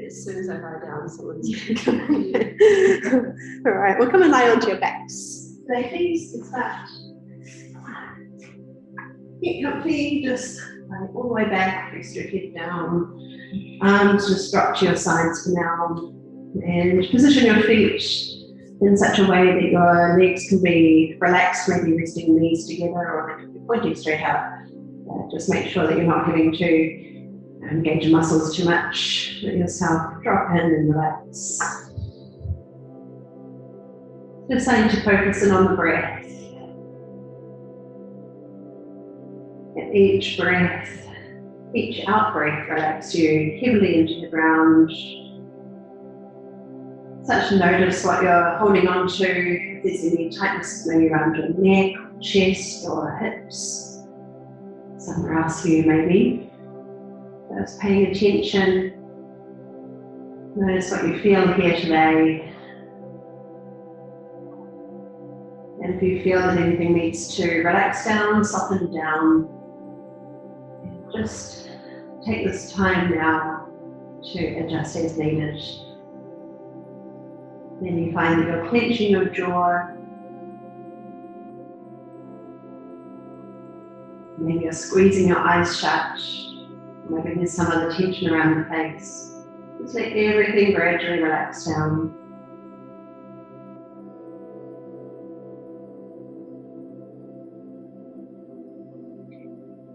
As soon as I lie down, someone's going to come in. All right, we'll come and lie onto your backs. Today, please, it's that. Get comfy, just lie all the way back, rest your head down. Arms just drop to your sides for now. And position your feet in such a way that your legs can be relaxed, maybe resting knees together, or they can be pointing straight up. Just make sure that you're not having to engage your muscles too much. Let yourself drop in and relax. Just starting to focus in on the breath. And each breath, each out breath relaxes you heavily into the ground. Start to notice what you're holding on to, if there's any tightness maybe around your neck, chest, or hips. Somewhere else here maybe. Just paying attention. Notice what you feel here today. And if you feel that anything needs to relax down, soften down, just take this time now to adjust as needed. Then you find that you're clenching your jaw. Maybe you're squeezing your eyes shut. Maybe there's some other tension around the face. Just let everything gradually relax down.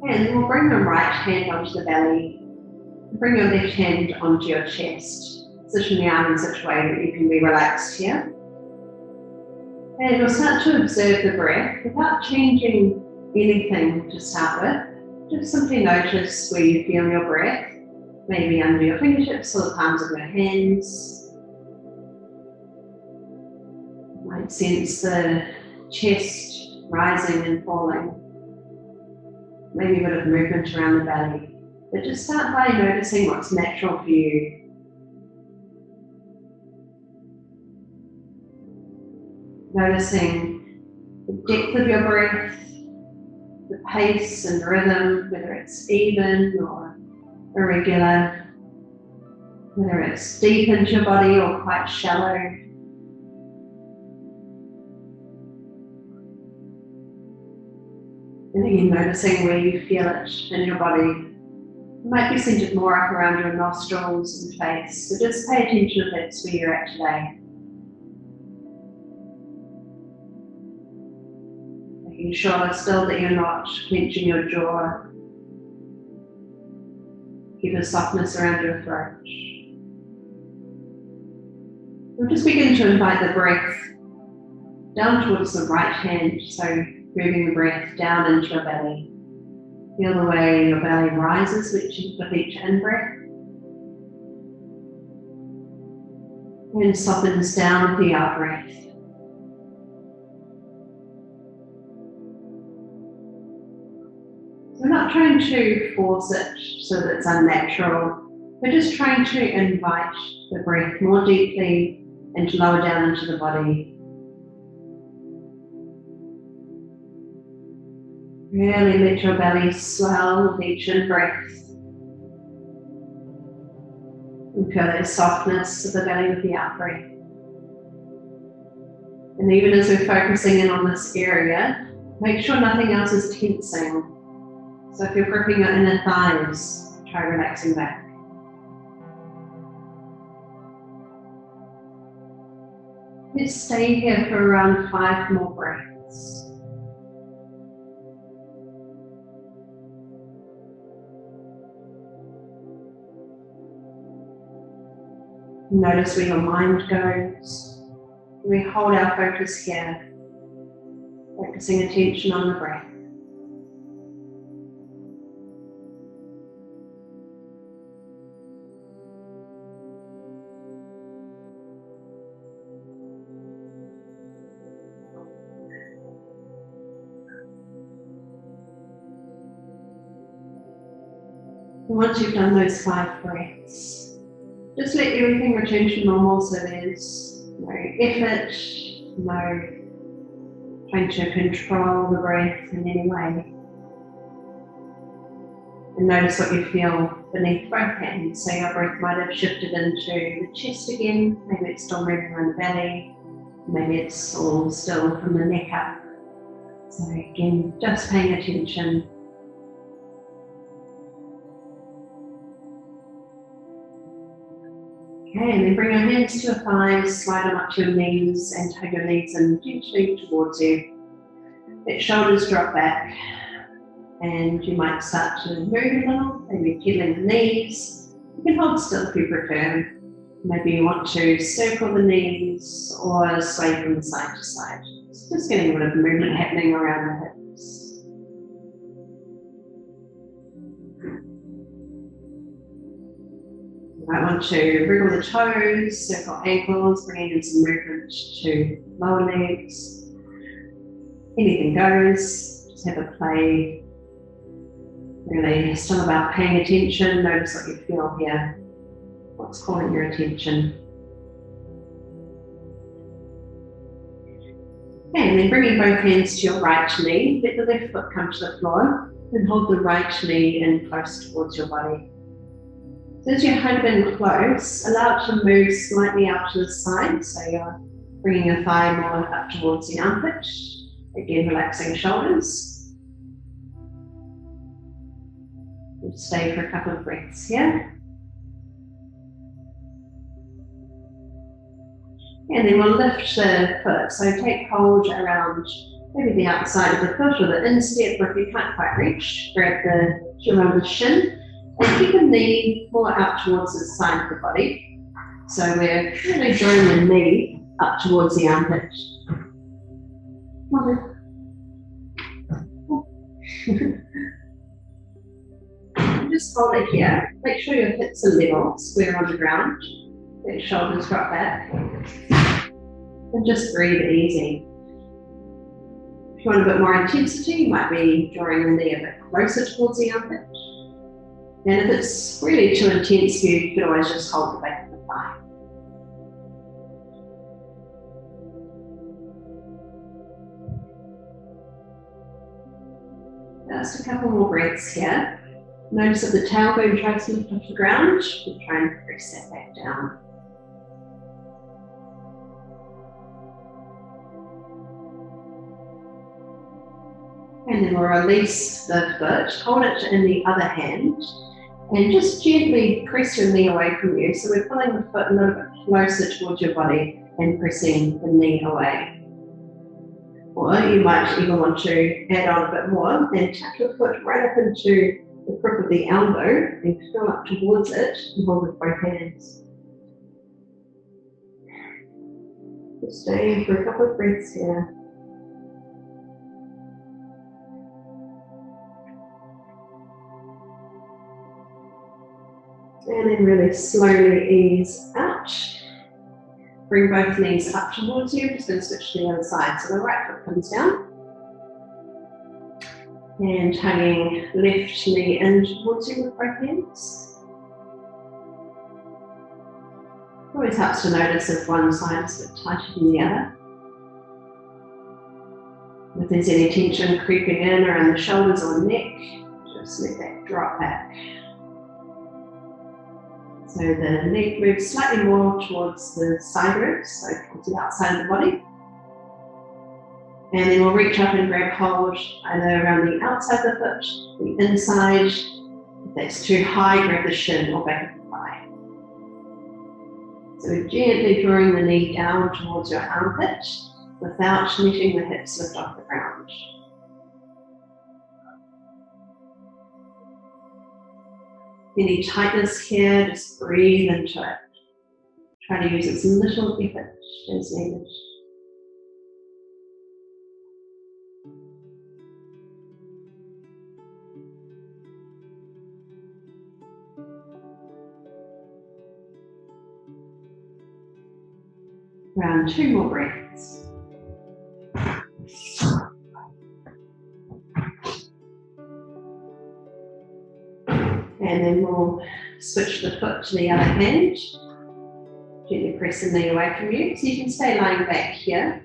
And we'll bring your right hand onto the belly. Bring your left hand onto your chest. Position the arm in such a way that you can be relaxed here. And we'll start to observe the breath without changing anything to start with. Just simply notice where you feel your breath, maybe under your fingertips or the palms of your hands. You might sense the chest rising and falling. Maybe a bit of movement around the belly. But just start by noticing what's natural for you. Noticing the depth of your breath, the pace and rhythm, whether it's even or irregular, whether it's deep into your body or quite shallow. And again, noticing where you feel it in your body. It might be centered more up around your nostrils and face, so just pay attention if that's where you're at today. Making sure still that you're not clenching your jaw. Keep a softness around your throat. We'll just begin to invite the breath down towards the right hand, so moving the breath down into your belly. Feel the way your belly rises with each in-breath. And softens down with the out-breath. So we're not trying to force it so that it's unnatural. We're just trying to invite the breath more deeply and to lower down into the body. Really let your belly swell with each in-breath. And feel that softness of the belly with the out-breath. And even as we're focusing in on this area, make sure nothing else is tensing. So if you're gripping your inner thighs, try relaxing back. Just stay here for around 5 more breaths. Notice where your mind goes. We hold our focus here, focusing attention on the breath. And once you've done those 5 breaths, just let everything return to normal, so there's no effort, no trying to control the breath in any way. And notice what you feel beneath both hands. So your breath might have shifted into the chest again. Maybe it's still moving around the belly. Maybe it's all still from the neck up. So again, just paying attention. Okay, and then bring your hands to your thighs, slide them up to your knees and tug your knees in gently towards you. Let shoulders drop back and you might start to move a little, maybe pedaling the knees. You can hold still if you prefer. Maybe you want to circle the knees or sway from side to side. It's just getting a bit of movement happening around the hips. You might want to wriggle the toes, circle ankles, bringing in some movement to lower legs. Anything goes, just have a play. Really still about paying attention, notice what you feel here, what's calling your attention. Okay, and then bringing both hands to your right knee, let the left foot come to the floor and hold the right knee in close towards your body. So as you hug in close, allow it to move slightly out to the side, so you're bringing your thigh more up towards the armpit. Again, relaxing shoulders. We'll stay for a couple of breaths here. And then we'll lift the foot. So take hold around maybe the outside of the foot or the instep, or if you can't quite reach, grab around the shin and keep the knee more out towards the side of the body. So we're really drawing the knee up towards the armpit. Just hold it here. Make sure your hips are level, square on the ground. Let shoulders drop back. And just breathe easy. If you want a bit more intensity, you might be drawing the knee a bit closer towards the armpit. And if it's really too intense, you could always just hold the back of the thigh. Just a couple more breaths here. Notice that the tailbone tries to lift off the ground. We'll try and press that back down. And then we'll release the foot, hold it in the other hand, and just gently press your knee away from you. So we're pulling the foot a little bit closer towards your body and pressing the knee away. Or you might even want to add on a bit more and tuck your foot right up into the crook of the elbow and curl up towards it and hold with both hands. Just stay for a couple of breaths here. And then really slowly ease out. Bring both knees up towards you. I'm just going to switch to the other side. So the right foot comes down. And hugging left knee in towards you with both hands. Always helps to notice if one side is a bit tighter than the other. If there's any tension creeping in around the shoulders or neck, just let that drop back. So the neck moves slightly more towards the side ribs, so towards the outside of the body. And then we'll reach up and grab hold either around the outside of the foot, the inside. If that's too high, grab the shin or back of the thigh. So gently drawing the knee down towards your armpit without letting the hips lift off the ground. Any tightness here, just breathe into it. Try to use as little effort as needed. Around 2 more breaths. And then we'll switch the foot to the other hand. Gently press the knee away from you. So you can stay lying back here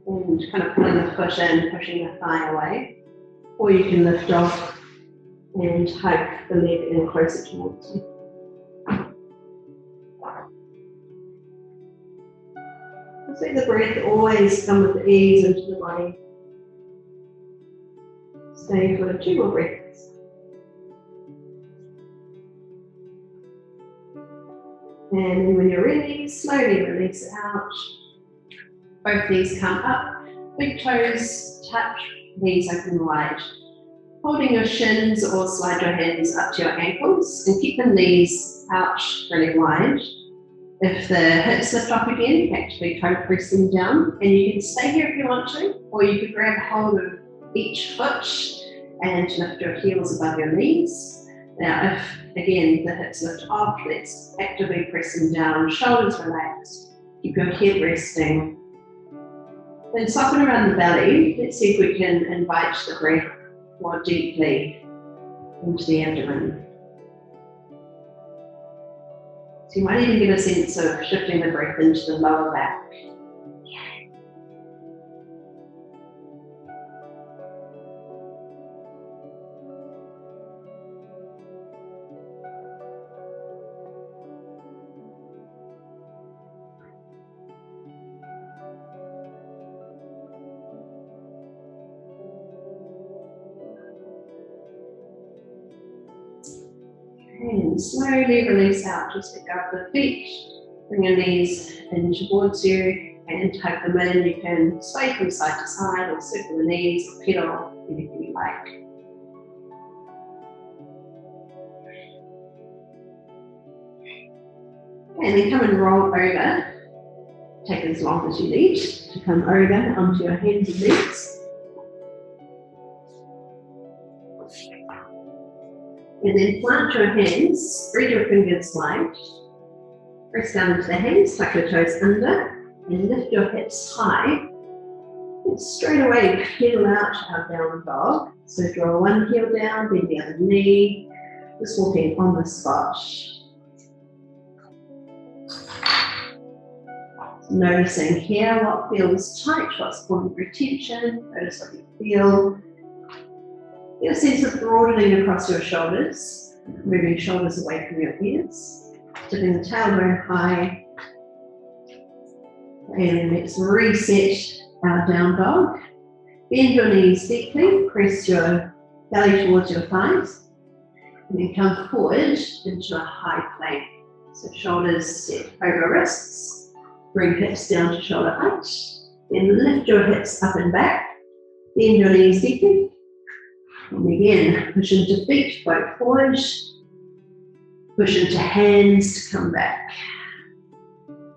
and kind of pulling the foot in, pushing the thigh away. Or you can lift off and hug the leg in closer towards you. So the breath always come with ease into the body. Stay for 2 more breaths. And when you're ready, slowly release out. Both knees come up, big toes touch, knees open wide. Holding your shins or slide your hands up to your ankles and keep the knees out really wide. If the hips lift up again, you can actually toe press them down, and you can stay here if you want to, or you could grab hold of each foot and lift your heels above your knees. Now if, again, the hips lift off, let's actively press them down, shoulders relaxed, keep your head resting. Then soften around the belly. Let's see if we can invite the breath more deeply into the abdomen. So you might even get a sense of shifting the breath into the lower back. And slowly release out, just let go of the feet, bring your knees in towards you and hug them in. You can sway from side to side or circle the knees or pedal, anything you like. And then come and roll over. Take as long as you need to come over onto your hands and knees. And then plant your hands, spread your fingers wide, press down into the hands, tuck your toes under, and lift your hips high. And straight away pedal out our down dog. So draw one heel down, bend the other knee, just walking on the spot. Noticing here what feels tight, what's pulling retention, notice what you feel. Get a sense of broadening across your shoulders, moving shoulders away from your ears, tipping the tailbone high. And let's reset our down dog. Bend your knees deeply, press your belly towards your thighs, and then come forward into a high plank. So shoulders set over wrists, bring hips down to shoulder height, then lift your hips up and back, bend your knees deeply. And again, push into feet, float forward, push into hands to come back.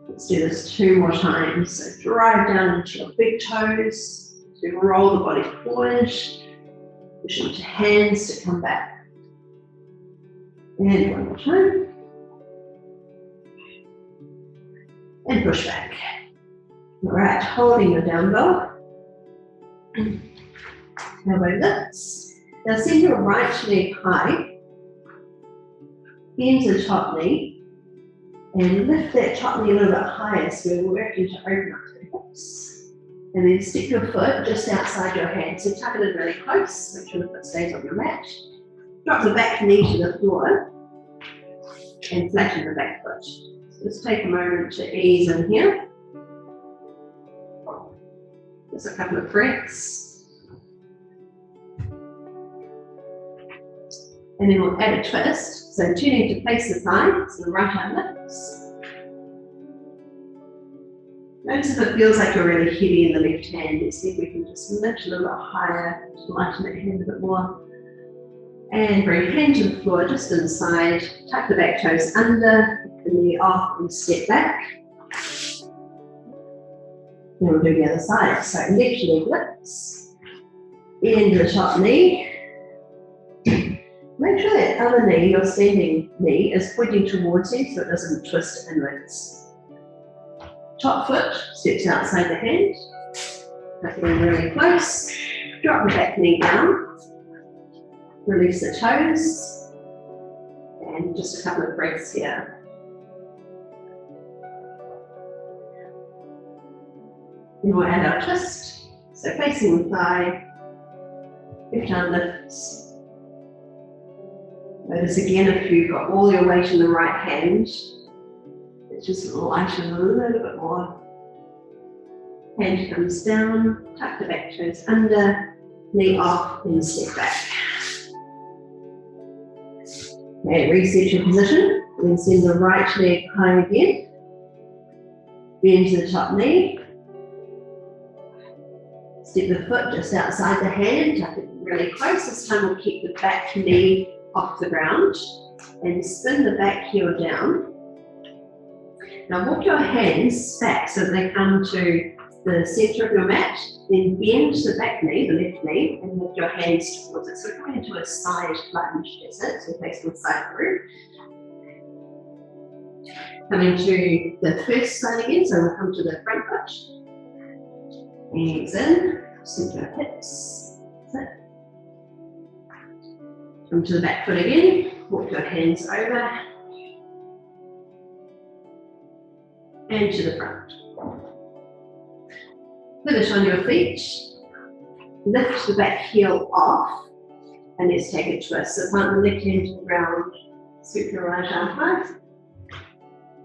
Let's do this 2 more times. So drive down into your big toes, so roll the body forward, push into hands to come back. And 1 more time. And push back. All right, holding your down dog. Elbow lifts. Now send your right leg high, bend the top knee, and lift that top knee a little bit higher so we're working to open up the hips. And then stick your foot just outside your hand, so tuck it in really close, make sure the foot stays on your mat. Drop the back knee to the floor, and flatten the back foot. So just take a moment to ease in here. Just a couple of breaths. And then we'll add a twist. So turning to face the thigh, so the right arm lifts. Notice if it feels like you're really heavy in the left hand. Let's see if we can just lift a little bit higher to lighten that hand a bit more. And bring hand to the floor just inside. Tuck the back toes under, the knee off and step back. Then we'll do the other side. So left leg lifts. Bend the top knee. Make sure that other knee, your standing knee, is pointing towards you so it doesn't twist inwards. Top foot steps outside the hand. Tuck it in really close. Drop the back knee down. Release the toes. And just a couple of breaths here. Then we'll add our twist. So facing the thigh, left arm lifts. Notice again if you've got all your weight in the right hand, it's just lighten a little bit more. Hand comes down, tuck the back toes under, knee off, and step back. Okay, reset your position, then send the right leg high again. Bend to the top knee. Step the foot just outside the hand, tuck it really close. This time we'll keep the back knee off the ground and spin the back heel down. Now walk your hands back so that they come to the centre of your mat, then bend the back knee, the left knee, and walk your hands towards it. So we're coming into a side lunge, that's it, so facing the side through. Coming to the first side again, so we'll come to the front foot. Hands in, center your hips, that's it. Come to the back foot again, walk your hands over, and to the front. Finish on your feet, lift the back heel off, and let's take a twist. So plant the left hand to the ground, sweep your right arm high,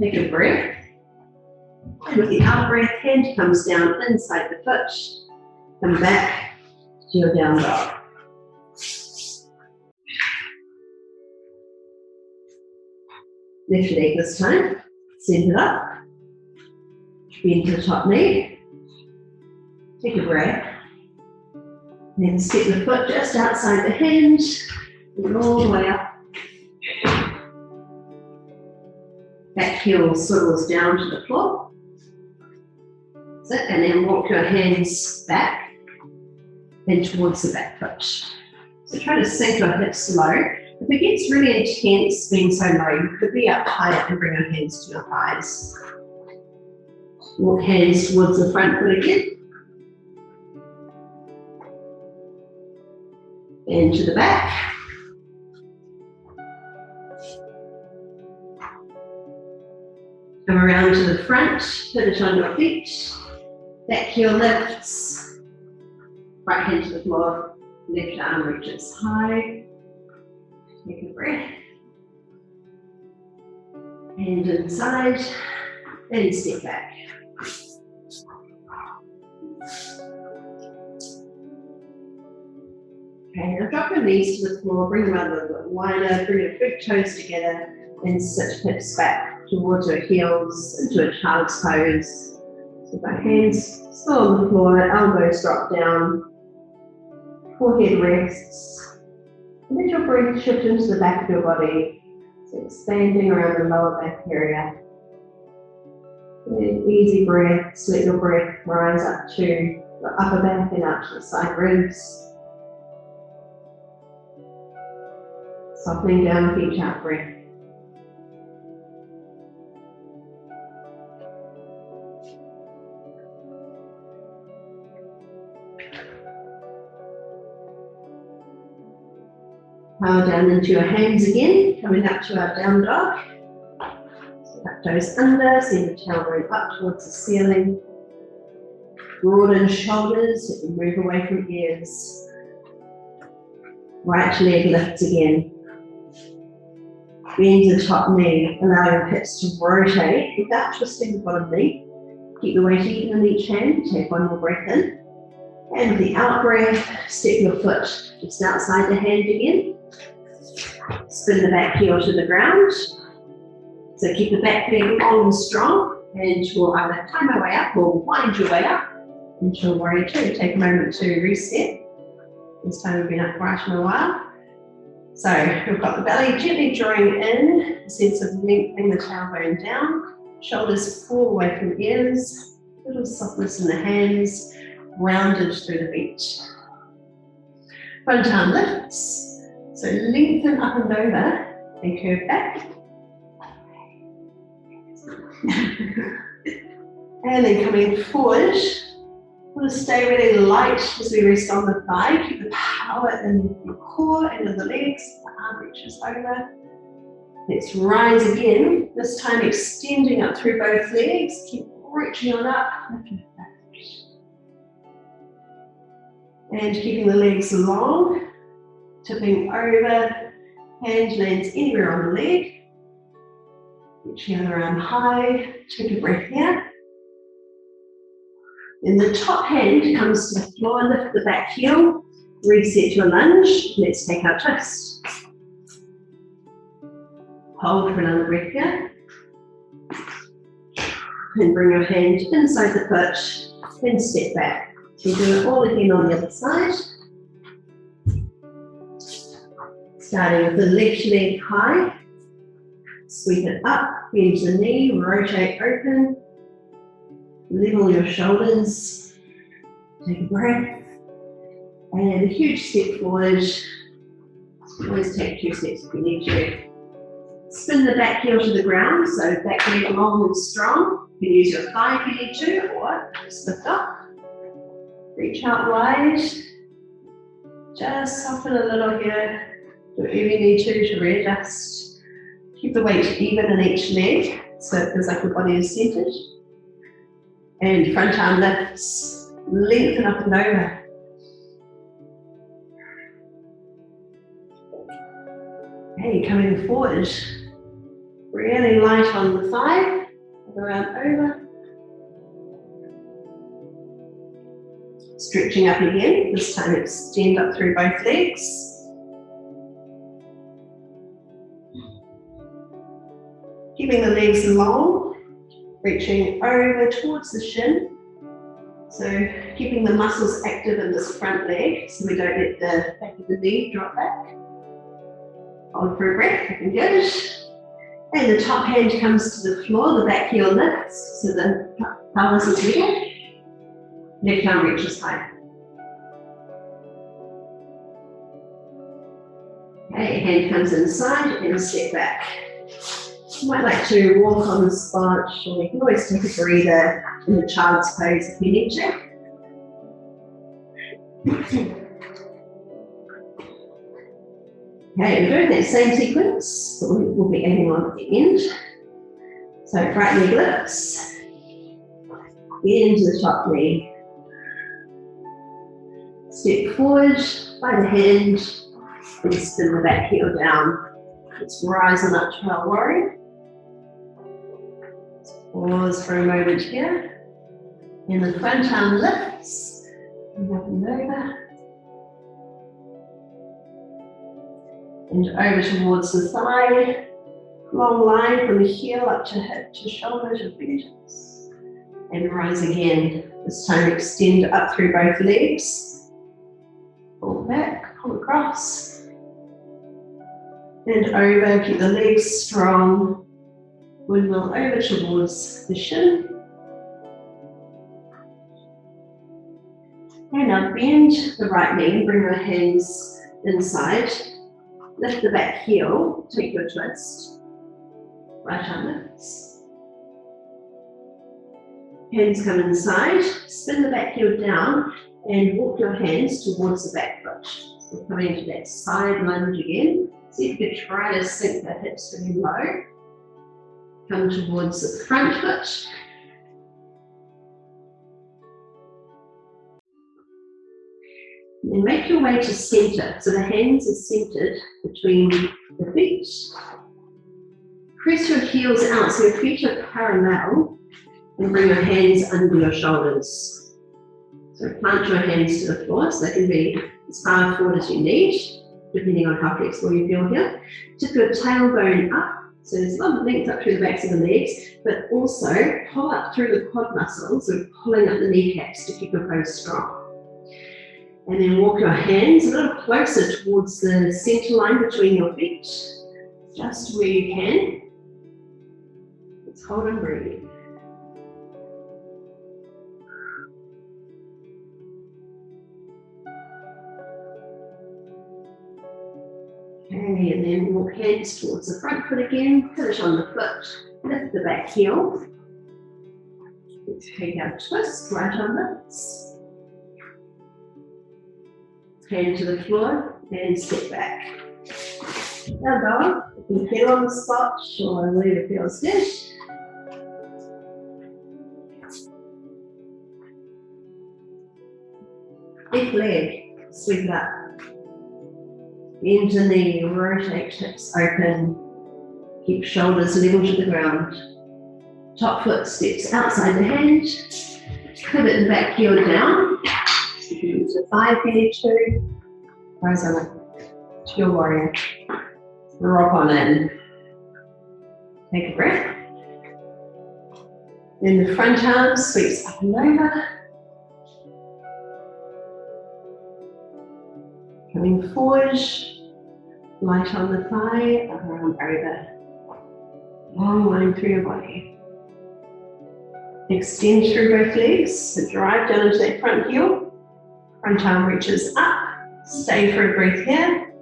take a breath, and with the out breath, hand comes down inside the foot, come back to your down dog. Left leg this time, send it up, bend to the top knee. Take a breath, then step the foot just outside the hinge, and all the way up. Back heel swivels down to the floor. That's it, and then walk your hands back and towards the back foot. So try to sink your hips low. If it gets really intense being so low, you could be up higher and bring your hands to your thighs. Walk hands towards the front foot again. And to the back. Come around to the front, pivot on your feet. Back heel lifts. Right hand to the floor, left arm reaches high. Take a breath. Hand inside, and step back. Okay, now drop your knees to the floor, bring them out a little bit wider, bring your big toes together, and sit hips back towards your heels into a child's pose. So my hands still on the floor, elbows drop down, forehead rests, and let your breath shift into the back of your body, so expanding around the lower back area. And easy breaths, let your breath rise up to the upper back and out to the side ribs. Softening down with each out breath. Power down into your hands again, coming up to our down dog. So tuck toes under, send the tailbone up towards the ceiling. Broaden shoulders, move away from ears. Right leg lifts again. Bend the top knee, allow your hips to rotate without twisting the bottom knee. Keep the weight even in each hand, take one more breath in. And with the out breath, step your foot just outside the hand again. Spin the back heel to the ground. So keep the back leg long and strong, and we'll either climb our way up or wind your way up into warrior two. Take a moment to reset. This time we've been upright in a while. So we've got the belly gently drawing in, a sense of lengthening the tailbone down, shoulders fall away from ears, a little softness in the hands, rounded through the feet. Front arm lifts, so lengthen up and over and curve back. And then coming forward, we'll stay really light as we rest on the thigh. Keep the power in your core and in the legs. The arm reaches over. Let's rise again. This time extending up through both legs. Keep reaching on up. And keeping the legs long. Tipping over Hand lands anywhere on the leg. Reach the other arm high. Take a breath here. Then the top hand comes to the floor, lift the back heel, reset your lunge. Let's take our twist. Hold for another breath here. And bring your hand inside the foot and step back. So you do it all again on the other side. Starting with the left leg high. Sweep it up, bend the knee, rotate open. Level your shoulders. Take a breath. And a huge step forward. Always take 2 steps if you need to. Spin the back heel to the ground, so back leg long and strong. You can use your thigh if you need to, or just lift up. Reach out wide. Just soften a little here. Do whatever you need to readjust. Keep the weight even in each leg, so it feels like your body is centered. And front arm lifts. Lengthen up and over. Okay, coming forward. Really light on the thigh. Other arm over. Stretching up again. This time extend up through both legs. Keeping the legs long. Reaching over towards the shin. So keeping the muscles active in this front leg so we don't let the back of the knee drop back. Hold for a breath, looking good. And the top hand comes to the floor, the back heel lifts, so the pelvis is middle. Left arm reaches high. Okay, hand comes inside and step back. You might like to walk on the spot, or you can always take a breather in the child's pose if you need to. Okay, we're doing that same sequence, but we'll be adding on at the end. So right leg lifts, into the top knee. Step forward by the hand, and spin the back heel down. Let's rise on up to our warrior. Pause for a moment here. And the front arm lifts, and up and over. And over towards the thigh, long line from the heel up to hip to shoulder to fingertips. And rise again. This time extend up through both legs. Pull back, pull across. And over, keep the legs strong. Windmill over towards the shin. And now bend the right knee and bring your hands inside. Lift the back heel, take your twist. Right arm lifts. Hands come inside, spin the back heel down and walk your hands towards the back foot. So coming into that side lunge again. See if you can try to sink the hips really low. Come towards the front foot. And make your way to center. So the hands are centered between the feet. Press your heels out so your feet are parallel and bring your hands under your shoulders. So plant your hands to the floor so they can be as far forward as you need, depending on how flexible you feel here. Tip your tailbone up. So there's a lot of length up through the backs of the legs, but also pull up through the quad muscles, so pulling up the kneecaps to keep your pose strong. And then walk your hands a little closer towards the center line between your feet, just where you can. Let's hold and breathe. Okay, and then walk hands towards the front foot again, pivot on the foot, lift the back heel. Let's take our twist, right arm lifts. Hand to the floor and step back. Now go, you can get on the spot or leave it feels good. Left leg, sweep it up. Bend the knee, rotate hips open. Keep shoulders level to the ground. Top foot steps outside the hand. Pivot the back heel down. So you can use the thigh if you need to. Horizontal to your warrior. Rock on in. Take a breath. Then the front arm sweeps up and over. Coming forward, light on the thigh, upper arm over. Long line through your body. Extend through both legs, so drive down into that front heel. Front arm reaches up. Stay for a breath here.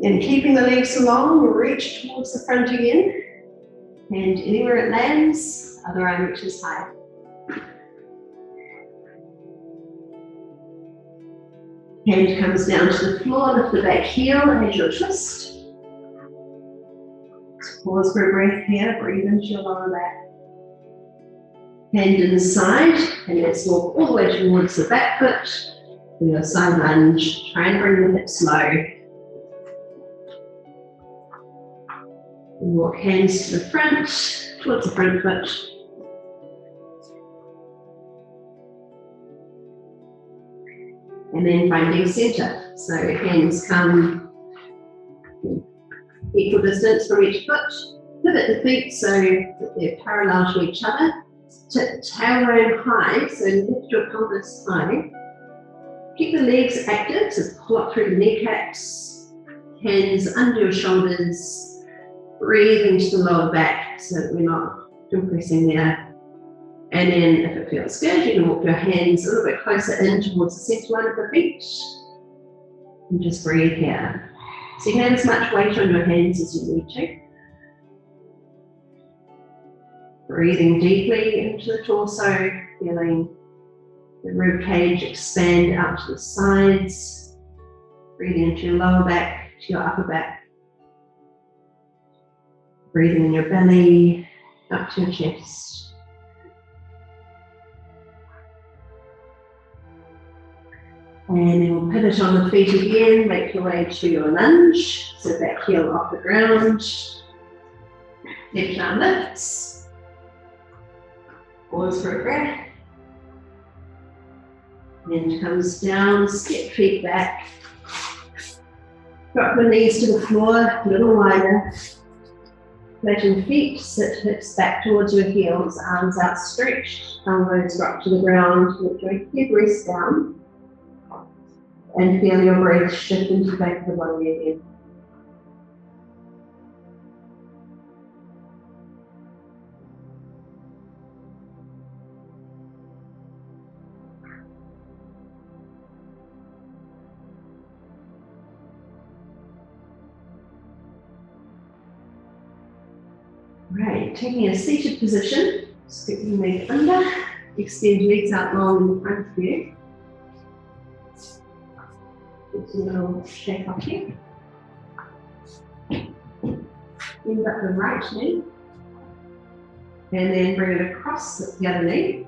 Then keeping the legs long, reach towards the front again. And anywhere it lands, other arm reaches high. Hand comes down to the floor, lift the back heel as your twist. Pause for a breath here, breathe into your lower back. Hand inside, and let's walk all the way towards the back foot. Do your side lunge, try and bring the hips low. And walk hands to the front, towards the front foot. And then finding center. So hands come equal distance from each foot. Pivot the feet so that they're parallel to each other. Tailbone high, so lift your pelvis high. Keep the legs active, so pull up through the kneecaps. Hands under your shoulders. Breathe into the lower back so that we're not compressing there. And then if it feels good, you can walk your hands a little bit closer in towards the center line of the feet. And just breathe here. So you can have as much weight on your hands as you need to. Breathing deeply into the torso, feeling the rib cage expand out to the sides. Breathing into your lower back, to your upper back. Breathing in your belly, up to your chest. And then we'll pivot on the feet again, make your way to your lunge. So back heel off the ground. Left arm lifts. Pause for a breath. Hand comes down, step feet back. Drop the knees to the floor, a little wider. Flatten feet, sit hips back towards your heels, arms outstretched, elbows drop to the ground, let your head rest down. And feel your breath shift into the back of the body again. Right, taking a seated position, scoop your leg under, extend legs out long in front of you. Just a little shake off here. Bend up the right knee. And then bring it across the other knee,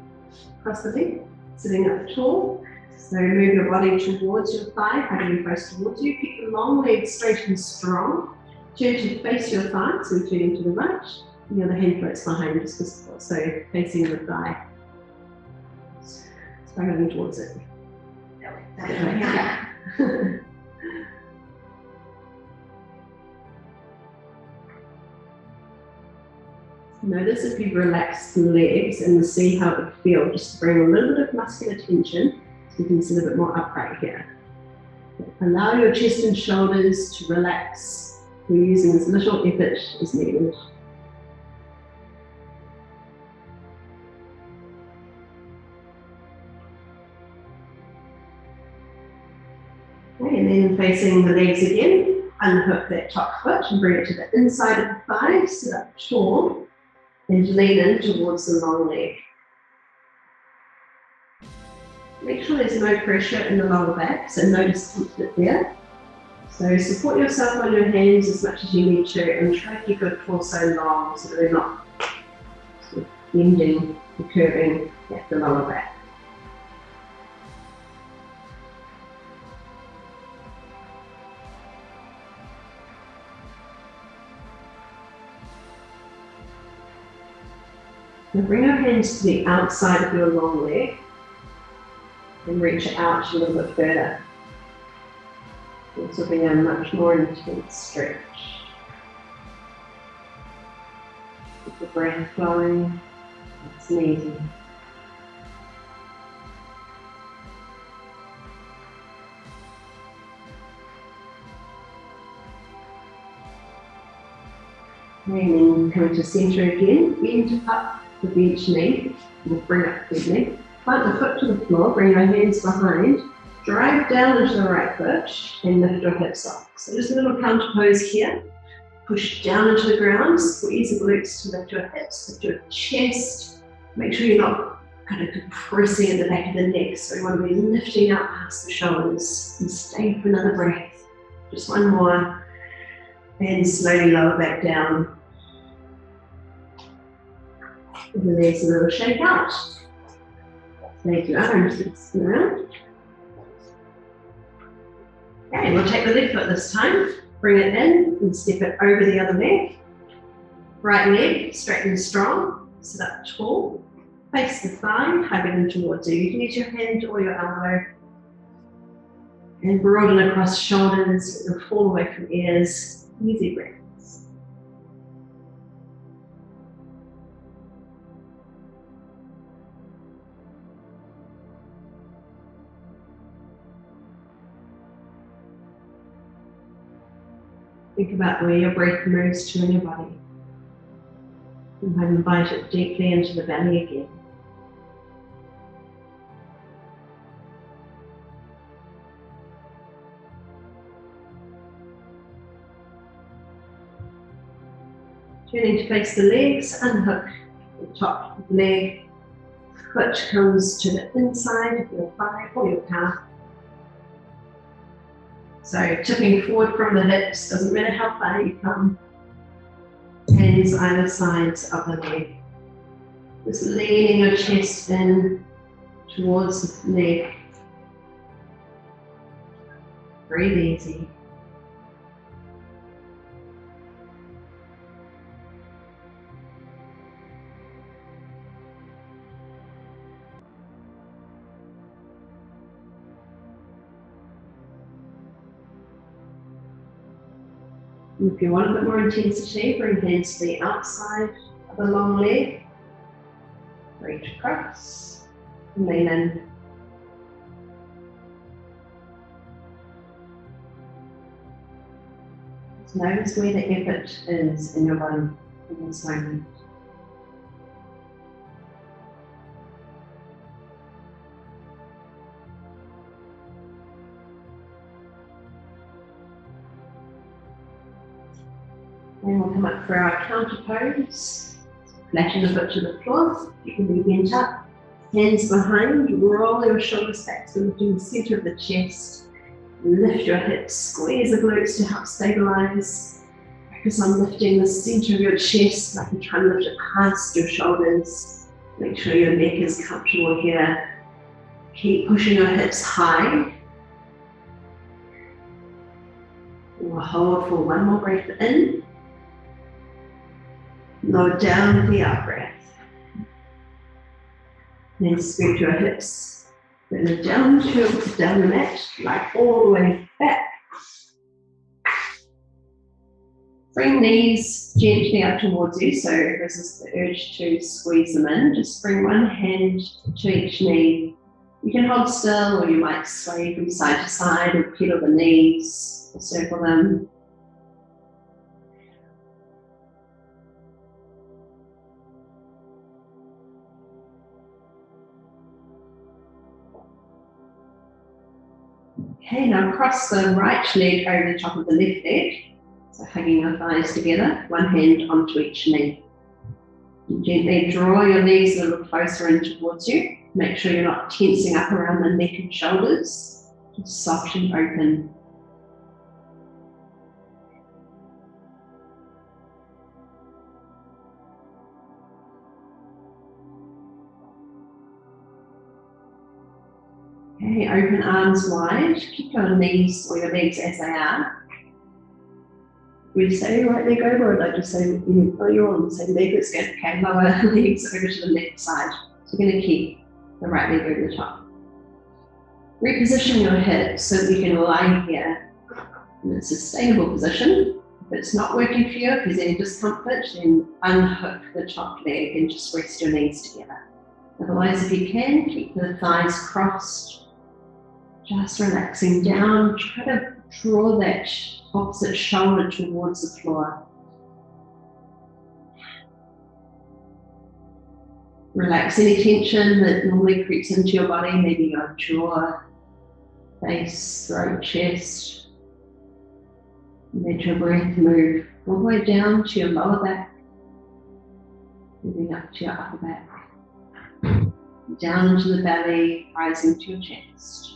across the leg, sitting up tall. So move your body towards your thigh, hugging close towards you. Keep the long legs straight and strong. Turn to face your thigh, so turning to the right. The other hand floats behind, just visible, so facing the thigh. So moving towards it. Notice if you relax the legs and see how it feels, just to bring a little bit of muscular tension so you can sit a bit more upright here. Allow your chest and shoulders to relax. We're using as little effort as needed. Okay, and then facing the legs again, unhook that top foot and bring it to the inside of the thigh, sit up tall, and lean in towards the long leg. Make sure there's no pressure in the lower back, so no discomfort there. So support yourself on your hands as much as you need to and try to keep your torso long so that they're not sort of bending and curving at the lower back. Now bring your hands to the outside of your long leg and reach out a little bit further. This will be a much more intense stretch. Keep the breath flowing, it's easy. And then coming to centre again, bend up with each knee, we'll bring up the knee, plant the foot to the floor, bring your hands behind, drive down into the right foot and lift your hips up. So just a little counter pose here, push down into the ground, squeeze the glutes to lift your hips, lift your chest, make sure you're not kind of compressing at the back of the neck, so you want to be lifting up past the shoulders and stay for another breath. Just one more, and slowly lower back down. And then there's a little shake out. Take your arms around. Okay, we'll take the left foot this time. Bring it in and step it over the other leg. Right leg, straight and strong. Sit up tall. Face the thigh, hugging in towards you. You can use your hand or your elbow. And broaden across shoulders, and fall away from ears. Easy breaths. Think about where your breath moves to in your body. And invite it deeply into the belly again. Turning to face the legs, unhook the top of the leg. Foot comes to the inside of your thigh or your calf. So tipping forward from the hips, doesn't matter how far you come. Hands either sides of the leg. Just leaning your chest in towards the leg. Breathe easy. If you want a bit more intensity, bring hands to the outside of the long leg. Reach across and lean in. Just notice where the effort is in your body in this moment. And we'll come up for our counter pose. Flatten the foot to the floor. You can be bent up, hands behind, roll your shoulders back to lifting the center of the chest. Lift your hips, squeeze the glutes to help stabilize. Focus on lifting the center of your chest, like you're trying to lift it past your shoulders. Make sure your neck is comfortable here. Keep pushing your hips high. We'll hold for one more breath in. Lower down with the out breath. Then scoot your hips. Bring them down the mat, like all the way back. Bring knees gently up towards you, so resist the urge to squeeze them in. Just bring one hand to each knee. You can hold still, or you might sway from side to side and pedal the knees, or circle them. Okay, now cross the right leg over the top of the left leg. So hugging your thighs together, one hand onto each knee. And gently draw your knees a little closer in towards you. Make sure you're not tensing up around the neck and shoulders. Just soft and open. Okay, open arms wide. Keep your knees or your legs as they are. we say right leg over, or I just say, you're on the same leg, it's good. Okay, lower legs over to the left side. So we're going to keep the right leg over the top. Reposition your hips so that you can lie here in a sustainable position. If it's not working for you, if there's any discomfort, then unhook the top leg and just rest your knees together. Otherwise, if you can, keep the thighs crossed, just relaxing down. Try to draw that opposite shoulder towards the floor. Relax any tension that normally creeps into your body, maybe your jaw, face, throat, chest. Let your breath move all the way down to your lower back, moving up to your upper back, down into the belly, rising to your chest.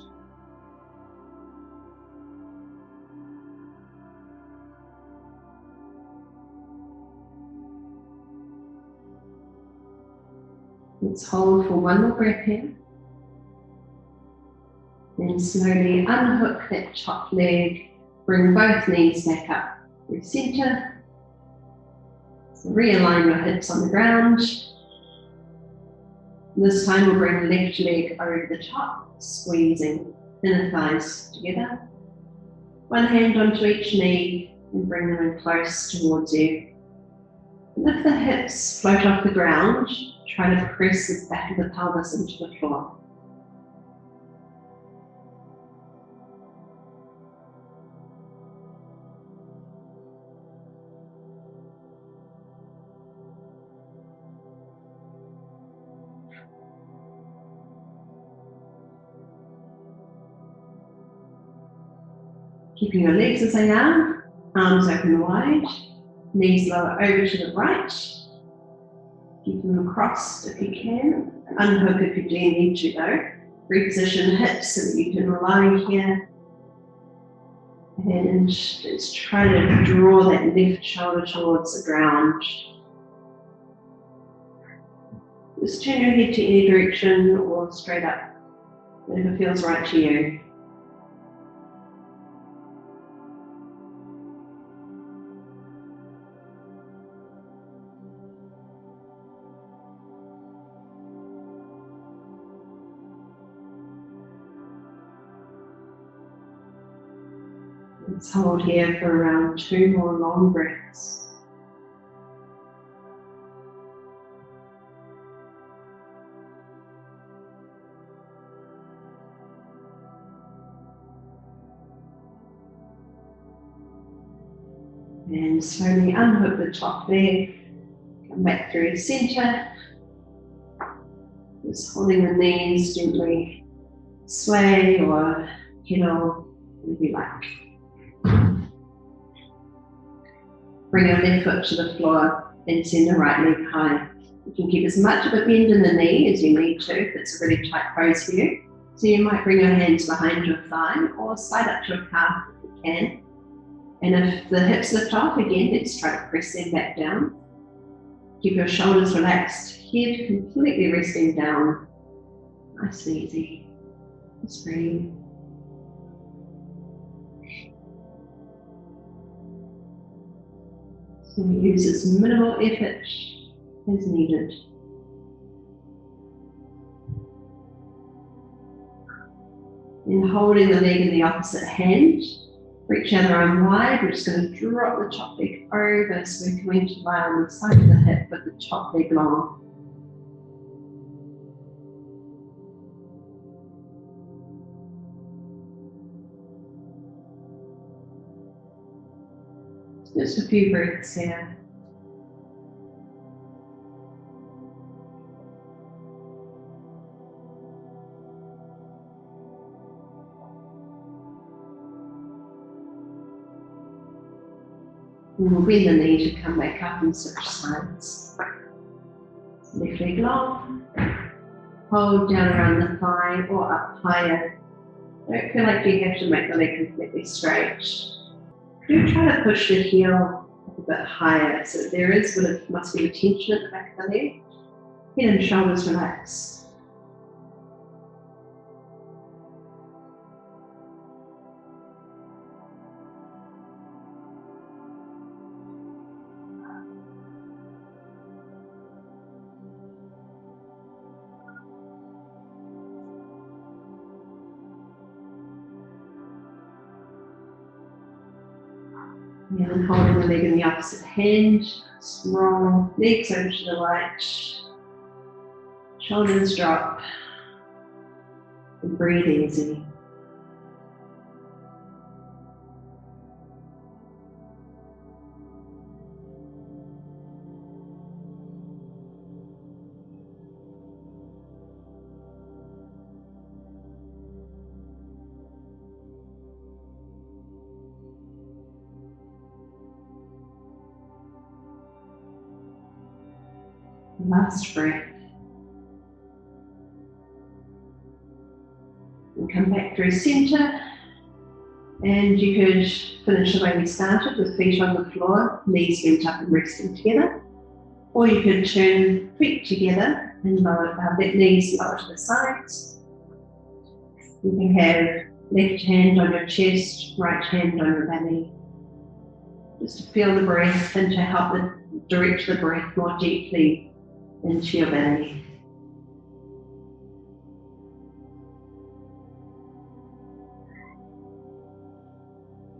Let's hold for one more breath here. Then slowly unhook that top leg, bring both knees back up through center. So realign your hips on the ground. This time we'll bring left leg over the top, squeezing inner thighs together. One hand onto each knee and bring them in close towards you. And if the hips float off the ground, try to press the back of the pelvis into the floor. Keeping your legs as they are, arms open wide, knees lower over to the right. Keep them crossed if you can. Unhook if you do need to though. Reposition hips so that you can lie here. And let's try to draw that left shoulder towards the ground. Just turn your head to any direction or straight up, whatever feels right to you. Let's hold here for around 2 more long breaths. And slowly unhook the top leg, come back through center. Just holding the knees gently sway or pedal, if you like. Bring your left foot to the floor and send the right leg high. You can keep as much of a bend in the knee as you need to if it's a really tight pose for you. So you might bring your hands behind your thigh or slide up to your calf if you can. And if the hips lift off, again, let's try to press them back down. Keep your shoulders relaxed, head completely resting down. Nice and easy. Just breathe. So we use as minimal effort as needed. And holding the leg in the opposite hand, reach the other arm wide. We're just going to drop the top leg over, so we're going to lie on the side of the hip with the top leg long. Just a few breaths here. And we'll bend the knee to come back up and switch sides. Left leg long. Hold down around the thigh or up higher. Don't feel like you have to make the leg completely straight. Do try to push the heel up a bit higher, so there is must be a tension at the back of the leg. Head and shoulders relaxed. And holding the leg in the opposite hand, roll legs over to the right, shoulders drop, and breathe easy. Last breath. And come back through centre. And you could finish the way we started, with feet on the floor, knees bent up and resting together. Or you could turn feet together and lower knees lower to the sides. You can have left hand on your chest, right hand on your belly. Just to feel the breath and to help direct the breath more deeply into your belly.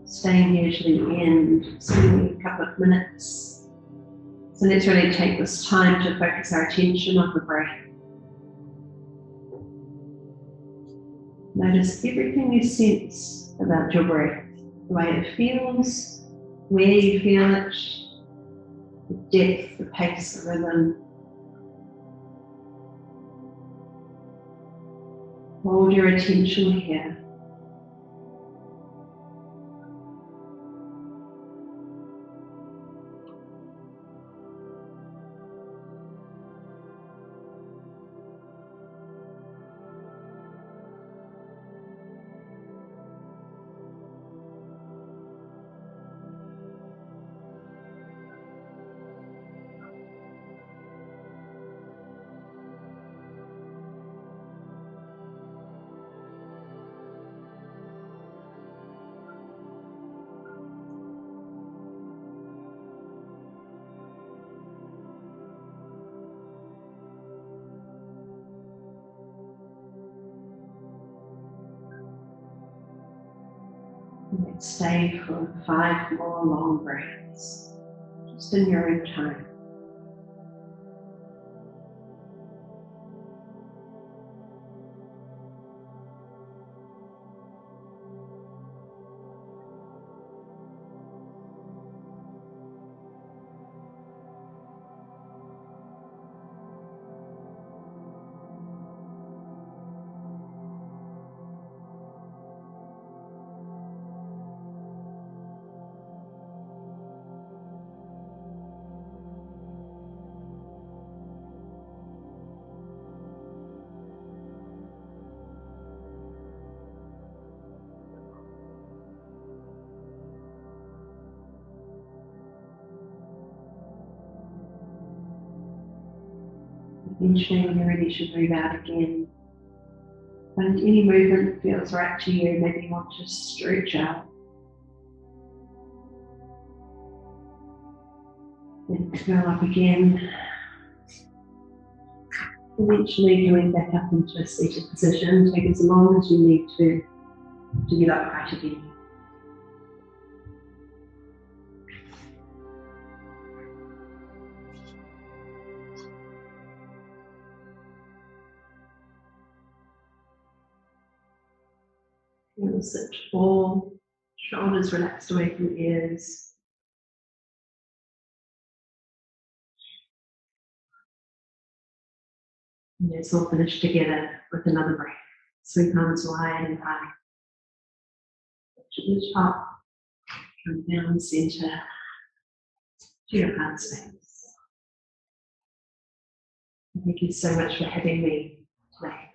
Staying here to the end, spending a couple of minutes. So let's really take this time to focus our attention on the breath. Notice everything you sense about your breath, the way it feels, where you feel it, the depth, the pace, the rhythm. Hold your attention here. Let's stay for 5 more long breaths, just in your own time. Eventually, when you're ready, you should move out again. Find any movement that feels right to you. Maybe you want to stretch out. Then curl up again. Eventually coming back up into a seated position. Take as long as you need to get upright again. You'll sit tall, shoulders relaxed away from ears. And let's all finish together with another breath. Sweep arms wide and high. To the top, come down center to your heart space. Thank you so much for having me today.